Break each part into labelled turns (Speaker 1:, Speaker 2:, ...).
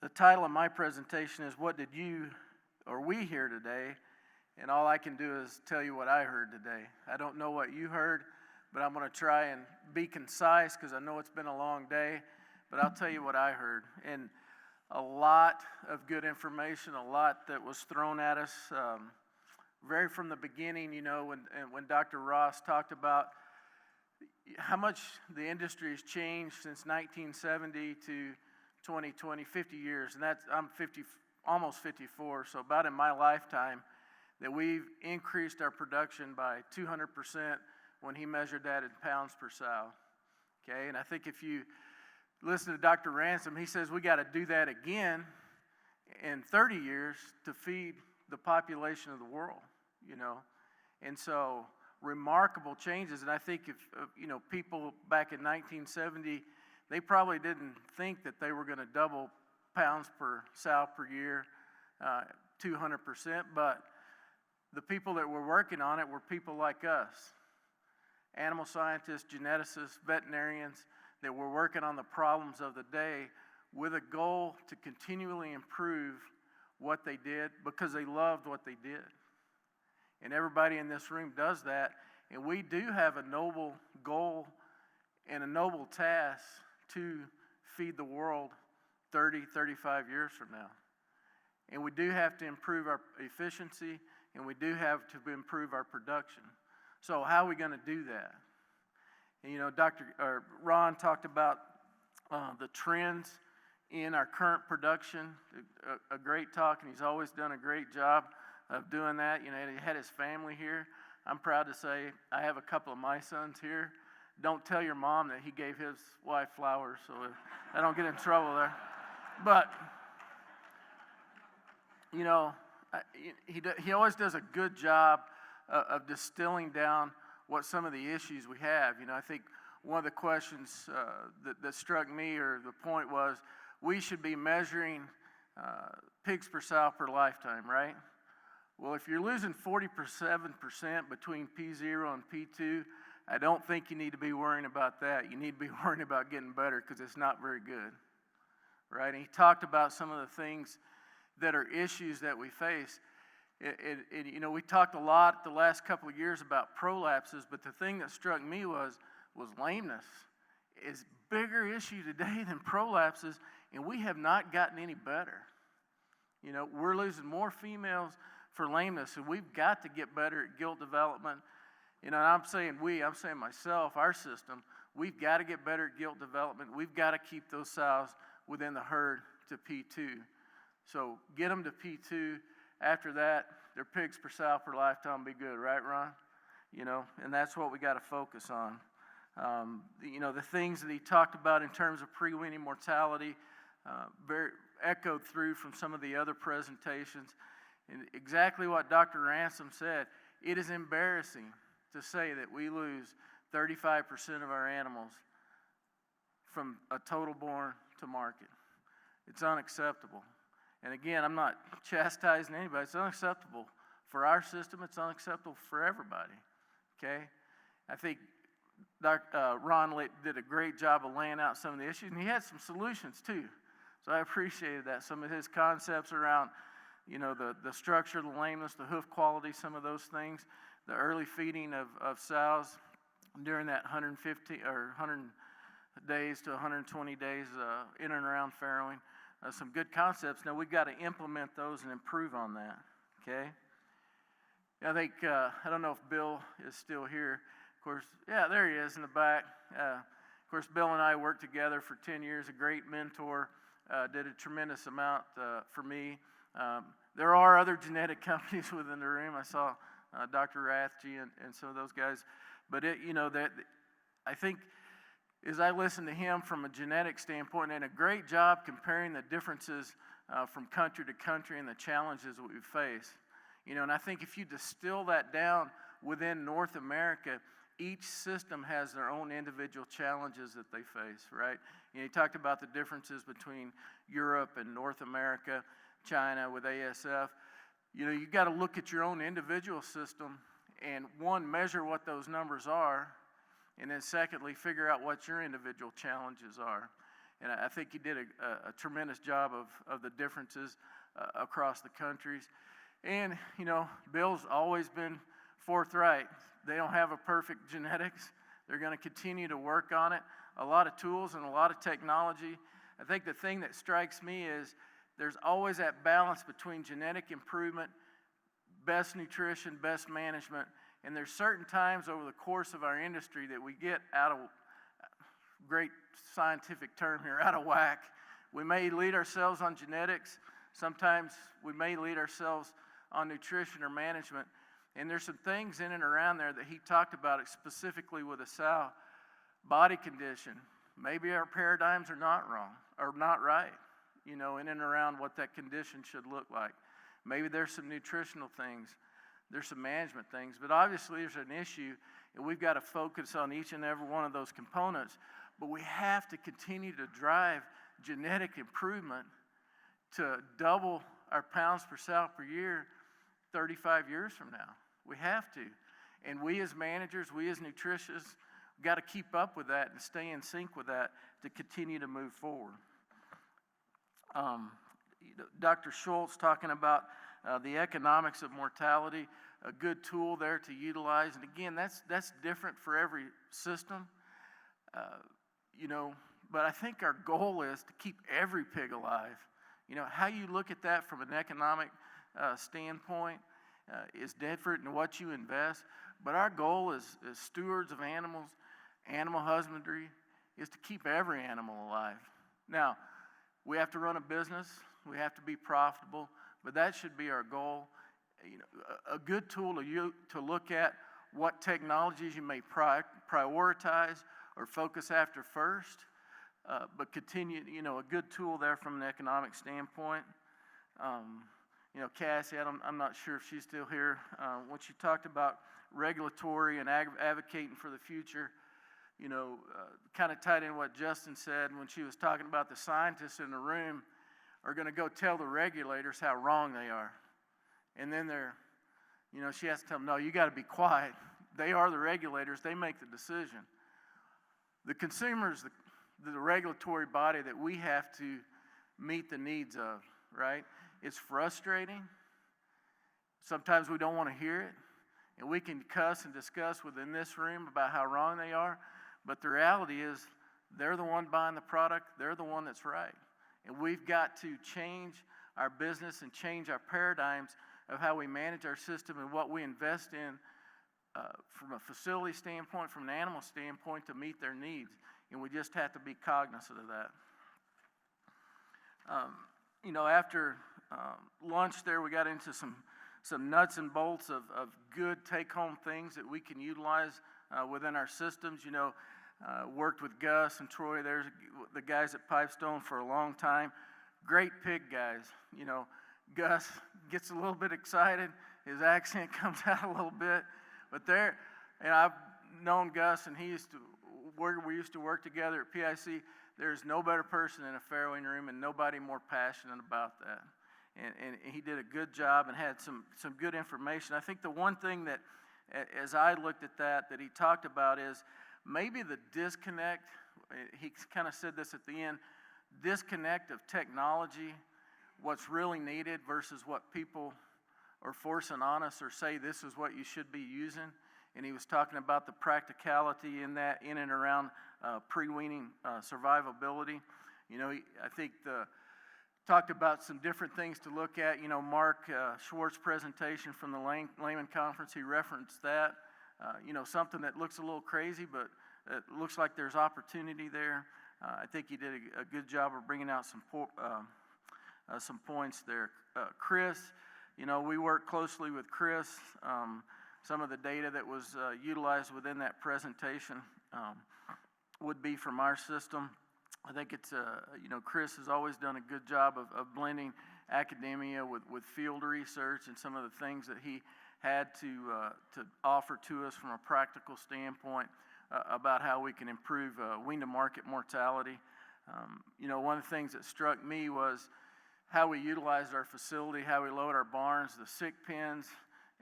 Speaker 1: The title of my presentation is What Did You or We Hear Today? And all I can do is tell you what I heard today. I don't know what you heard, but I'm going to try and be concise because I know it's been a long day, but I'll tell you what I heard. And a lot of good information, a lot that was thrown at us very from the beginning, you know, when Dr. Ross talked about how much the industry has changed since 1970 to 2020, 50 years, and I'm almost 54, so about in my lifetime that we've increased our production by 200% when he measured that in pounds per sow. Okay, and I think if you listen to Dr. Ransom, he says we got to do that again in 30 years to feed the population of the world, you know, and so remarkable changes. And I think if you know, people back in 1970, they probably didn't think that they were going to double pounds per sow per year, 200%, but the people that were working on it were people like us, animal scientists, geneticists, veterinarians, that were working on the problems of the day with a goal to continually improve what they did because they loved what they did. And everybody in this room does that, and we do have a noble goal and a noble task to feed the world 30, 35 years from now. And we do have to improve our efficiency, and we do have to improve our production. So how are we going to do that? And, you know, Ron talked about the trends in our current production, a great talk, and he's always done a great job of doing that. You know, he had his family here. I'm proud to say I have a couple of my sons here. Don't tell your mom that he gave his wife flowers, so I don't get in trouble there. But, you know, he always does a good job of distilling down what some of the issues we have. You know, I think one of the questions that struck me, or the point was, we should be measuring pigs per sow per lifetime, right? Well, if you're losing 47% between P0 and P2, I don't think you need to be worrying about that. You need to be worrying about getting better because it's not very good, right? And he talked about some of the things that are issues that we face. You know, we talked a lot the last couple of years about prolapses, but the thing that struck me was lameness is a bigger issue today than prolapses, and we have not gotten any better. You know, we're losing more females for lameness, and we've got to get better at gilt development. You know, and I'm saying myself, our system, we've got to get better at gilt development. We've got to keep those sows within the herd to P2. So get them to P2. After that, their pigs per sow per lifetime be good, right, Ron? You know, and that's what we got to focus on. You know, the things that he talked about in terms of pre-weaning mortality, very echoed through from some of the other presentations. And exactly what Dr. Ransom said, it is embarrassing to say that we lose 35% of our animals from a total born to market. It's unacceptable. And again, I'm not chastising anybody. It's unacceptable for our system. It's unacceptable for everybody, okay? I think Ron did a great job of laying out some of the issues, and he had some solutions too. So I appreciated that. Some of his concepts around, you know, the structure, the lameness, the hoof quality, some of those things, the early feeding of sows during that 150 or 100 days to 120 days in and around farrowing. Some good concepts. Now we've got to implement those and improve on that, okay? I think, I don't know if Bill is still here. Of course, yeah, there he is in the back. Of course, Bill and I worked together for 10 years, a great mentor, did a tremendous amount for me. There are other genetic companies within the room. I saw Dr. Rathje and some of those guys. But, you know, that I think as I listen to him from a genetic standpoint, and a great job comparing the differences from country to country and the challenges that we face. You know, and I think if you distill that down within North America, each system has their own individual challenges that they face, right? You know, he talked about the differences between Europe and North America, China with ASF. You know, you've got to look at your own individual system and, one, measure what those numbers are, and then secondly, figure out what your individual challenges are. And I think he did a tremendous job of the differences across the countries. And, you know, Bill's always been forthright. They don't have a perfect genetics. They're going to continue to work on it. A lot of tools and a lot of technology. I think the thing that strikes me is there's always that balance between genetic improvement, best nutrition, best management, and there's certain times over the course of our industry that we get out of, great scientific term here, out of whack. We may lead ourselves on genetics. Sometimes we may lead ourselves on nutrition or management. And there's some things in and around there that he talked about it specifically with a sow. Body condition. Maybe our paradigms are not wrong or not right, you know, in and around what that condition should look like. Maybe there's some nutritional things. There's some management things. But obviously there's an issue, and we've got to focus on each and every one of those components. But we have to continue to drive genetic improvement to double our pounds per sow per year 35 years from now. We have to. And we as managers, we as nutritionists, got to keep up with that and stay in sync with that to continue to move forward. Dr. Schultz talking about the economics of mortality, a good tool there to utilize. And again, that's different for every system. You know, but I think our goal is to keep every pig alive. You know, how you look at that from an economic standpoint is different in what you invest. But our goal as stewards of animals, animal husbandry, is to keep every animal alive. Now, we have to run a business. We have to be profitable. But that should be our goal. You know, a good tool to look at what technologies you may prioritize or focus after first, but continue, you know, a good tool there from an economic standpoint. You know, Cassie, I'm not sure if she's still here. When she talked about regulatory and advocating for the future, you know, kind of tied in what Justin said when she was talking about the scientists in the room are going to go tell the regulators how wrong they are. And then you know, she has to tell them, no, you got to be quiet. They are the regulators. They make the decision. The consumer is the regulatory body that we have to meet the needs of, right? It's frustrating. Sometimes we don't want to hear it. And we can cuss and discuss within this room about how wrong they are. But the reality is they're the one buying the product. They're the one that's right. And we've got to change our business and change our paradigms of how we manage our system and what we invest in from a facility standpoint, from an animal standpoint, to meet their needs. And we just have to be cognizant of that. You know, after lunch there, we got into some nuts and bolts of good take-home things that we can utilize within our systems. You know, worked with Gus and Troy. There's the guys at Pipestone for a long time. Great pig guys. You know, Gus gets a little bit excited. His accent comes out a little bit. But and I've known Gus, and we used to work together at PIC. There's no better person in a farrowing room and nobody more passionate about that. And he did a good job and had some good information. I think the one thing that, as I looked at that he talked about is maybe the disconnect. He kind of said this at the end, disconnect of technology, what's really needed versus what people are forcing on us or say this is what you should be using. And he was talking about the practicality in that, in and around pre-weaning survivability. You know, I think talked about some different things to look at. You know, Mark Schwartz's presentation from the Layman Conference, he referenced that. You know, something that looks a little crazy, but it looks like there's opportunity there. I think he did a good job of bringing out some points there. Chris, you know, we worked closely with Chris. Some of the data that was utilized within that presentation would be from our system. I think it's, you know, Chris has always done a good job of blending academia with field research and some of the things that he had to offer to us from a practical standpoint about how we can improve wean-to-market mortality. You know, one of the things that struck me was how we utilized our facility, how we load our barns, the sick pens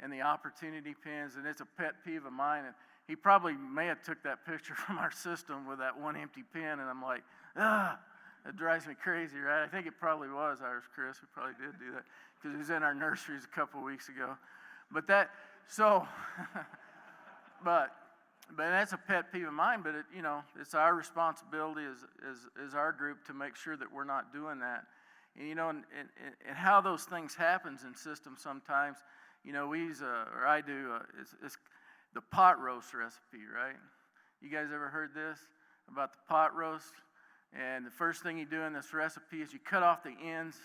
Speaker 1: and the opportunity pens, and it's a pet peeve of mine. And he probably may have took that picture from our system with that one empty pen, and I'm like, It drives me crazy, right? I think it probably was ours, Chris. We probably did do that because it was in our nurseries a couple of weeks ago. But but that's a pet peeve of mine. But it's our responsibility as our group to make sure that we're not doing that. And and how those things happens in systems sometimes. We use or I do. It's the pot roast recipe, right? You guys ever heard this about the pot roast? And the first thing you do in this recipe is you cut off the ends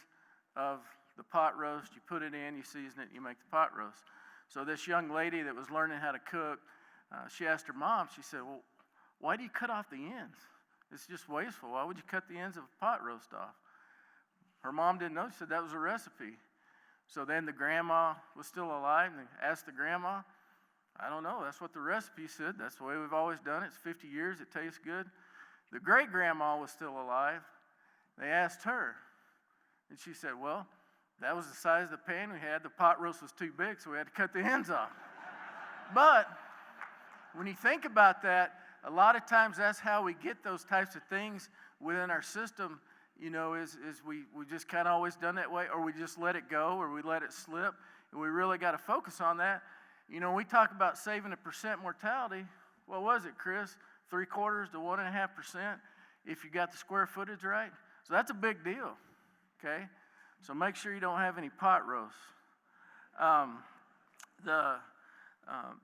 Speaker 1: of the pot roast, you put it in, you season it, you make the pot roast. So this young lady that was learning how to cook, she asked her mom, she said, well, why do you cut off the ends? It's just wasteful. Why would you cut the ends of a pot roast off? Her mom didn't know. She said that was a recipe. So then the grandma was still alive and they asked the grandma, I don't know, that's what the recipe said. That's the way we've always done it. It's 50 years, it tastes good. The great-grandma was still alive. They asked her, and she said, well, that was the size of the pan we had. The pot roast was too big, so we had to cut the ends off. But when you think about that, a lot of times that's how we get those types of things within our system, is we just kind of always done that way, or we just let it go, or we let it slip, and we really got to focus on that. We talk about saving 1% mortality. What was it, Chris? 0.75% to 1.5% if you got the square footage right. So that's a big deal, okay? So make sure you don't have any pot roasts.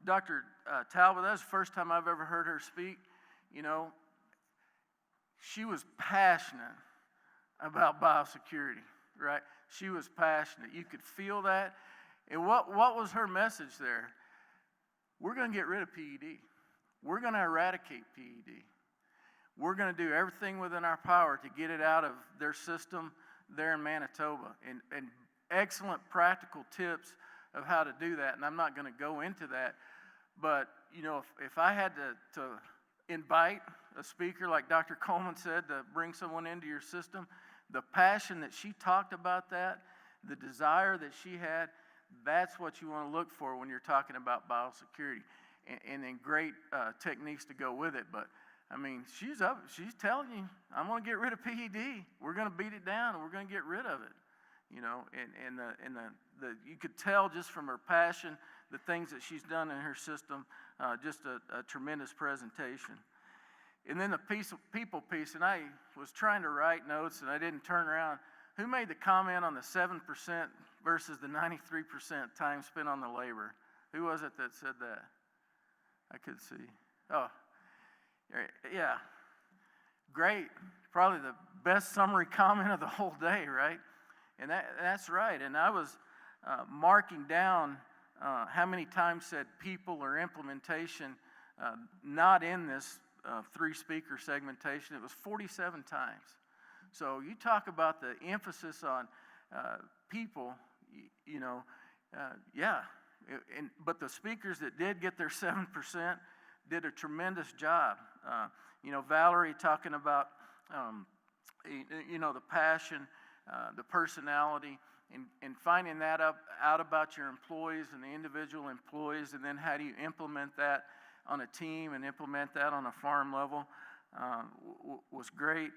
Speaker 1: Dr. Talbot, that was the first time I've ever heard her speak. She was passionate about biosecurity, right? She was passionate. You could feel that. And what was her message there? We're going to get rid of PED. We're going to eradicate PED. We're going to do everything within our power to get it out of their system there in Manitoba. And excellent practical tips of how to do that. And I'm not going to go into that. But, if I had to invite a speaker like Dr. Coleman said to bring someone into your system, the passion that she talked about that, the desire that she had, that's what you want to look for when you're talking about biosecurity. And then great techniques to go with it. But, she's telling you, I'm going to get rid of PED. We're going to beat it down, and we're going to get rid of it. You could tell just from her passion, the things that she's done in her system, just a tremendous presentation. And then the people piece, and I was trying to write notes, and I didn't turn around. Who made the comment on the 7% versus the 93% time spent on the labor? Who was it that said that? I could see. Oh, yeah. Great. Probably the best summary comment of the whole day, right? And that's right. And I was marking down how many times said people or implementation not in this three-speaker segmentation. It was 47 times. So you talk about the emphasis on people, yeah. But the speakers that did get their 7% did a tremendous job. Valerie talking about, the passion, the personality, and finding that out about your employees and the individual employees, and then how do you implement that on a team and implement that on a farm level was great.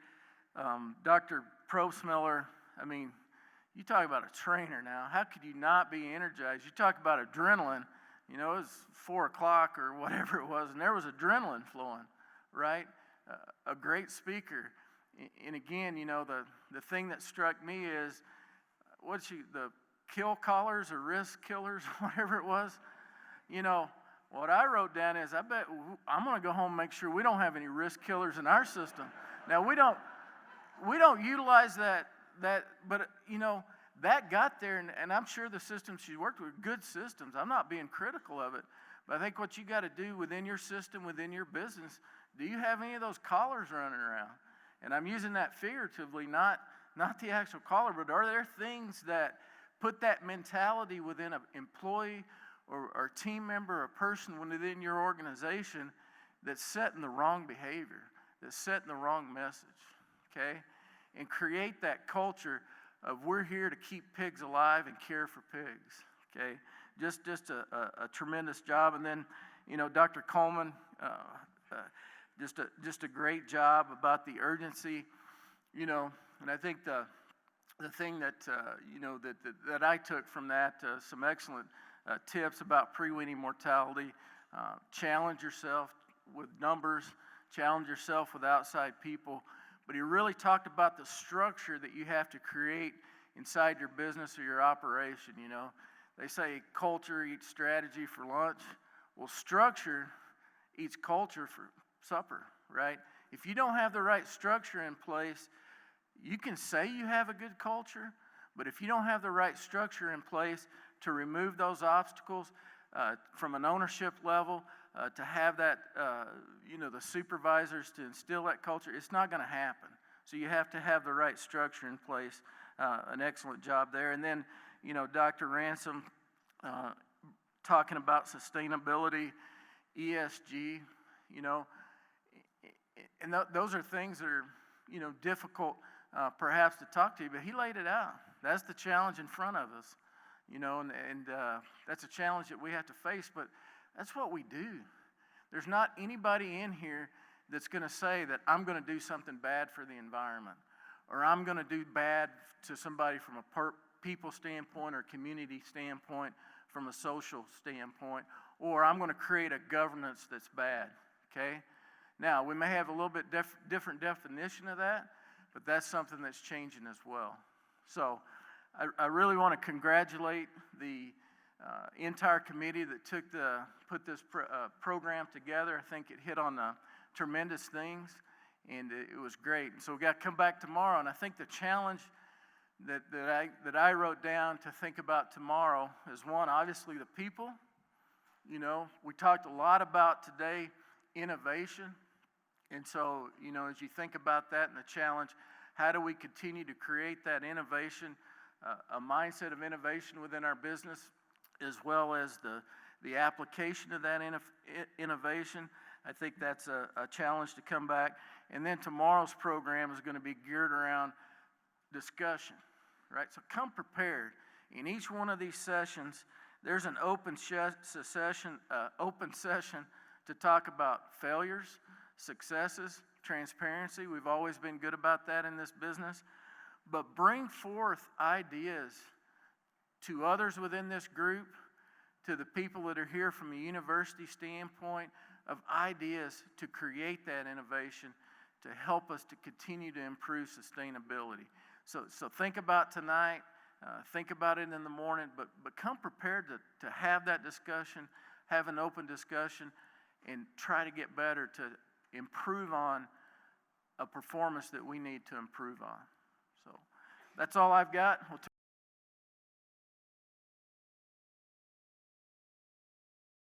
Speaker 1: Dr. Probstmiller, you talk about a trainer now. How could you not be energized? You talk about adrenaline. It was 4 o'clock or whatever it was, and there was adrenaline flowing, right? A great speaker. And again, the thing that struck me is, the kill callers or risk killers, whatever it was. What I wrote down is, I bet I'm going to go home and make sure we don't have any risk killers in our system. Now, we don't utilize that, but, that got there, and I'm sure the systems she worked with were good systems. I'm not being critical of it, but I think what you got to do within your system, within your business, do you have any of those collars running around? And I'm using that figuratively, not the actual collar, but are there things that put that mentality within an employee or team member or person within your organization that's setting the wrong behavior, that's setting the wrong message, okay? And create that culture of we're here to keep pigs alive and care for pigs, okay? Just a tremendous job. And then, Dr. Coleman, just a great job about the urgency And I think the thing that, that I took from that, some excellent tips about pre-weaning mortality. Challenge yourself with numbers, challenge yourself with outside people. But he really talked about the structure that you have to create inside your business or your operation. They say culture eats strategy for lunch. Well, structure eats culture for supper, right? If you don't have the right structure in place, you can say you have a good culture, but if you don't have the right structure in place to remove those obstacles from an ownership level, to have that, the supervisors to instill that culture, it's not going to happen. So you have to have the right structure in place. An excellent job there. And then, Dr. Ransom talking about sustainability, ESG, and those are things that are, difficult perhaps to talk to you, but he laid it out. That's the challenge in front of us, and that's a challenge that we have to face, but that's what we do. There's not anybody in here that's going to say that I'm going to do something bad for the environment, or I'm going to do bad to somebody from a people standpoint or community standpoint, from a social standpoint, or I'm going to create a governance that's bad, okay? Now, we may have a little bit different definition of that, but that's something that's changing as well. So I really want to congratulate the entire committee that put this program together. I think it hit on tremendous things, and it was great. And so we got to come back tomorrow, and I think the challenge that I wrote down to think about tomorrow is, one, obviously the people. We talked a lot about today innovation, and so as you think about that and the challenge, how do we continue to create that innovation, a mindset of innovation within our business, as well as the application of that innovation? I think that's a challenge to come back. And then tomorrow's program is going to be geared around discussion, right? So come prepared. In each one of these sessions, there's an open session to talk about failures, successes, transparency. We've always been good about that in this business. But bring forth ideas to others within this group, to the people that are here from a university standpoint, of ideas to create that innovation to help us to continue to improve sustainability. So think about tonight, think about it in the morning, but come prepared to have that discussion, have an open discussion, and try to get better to improve on a performance that we need to improve on. So that's all I've got.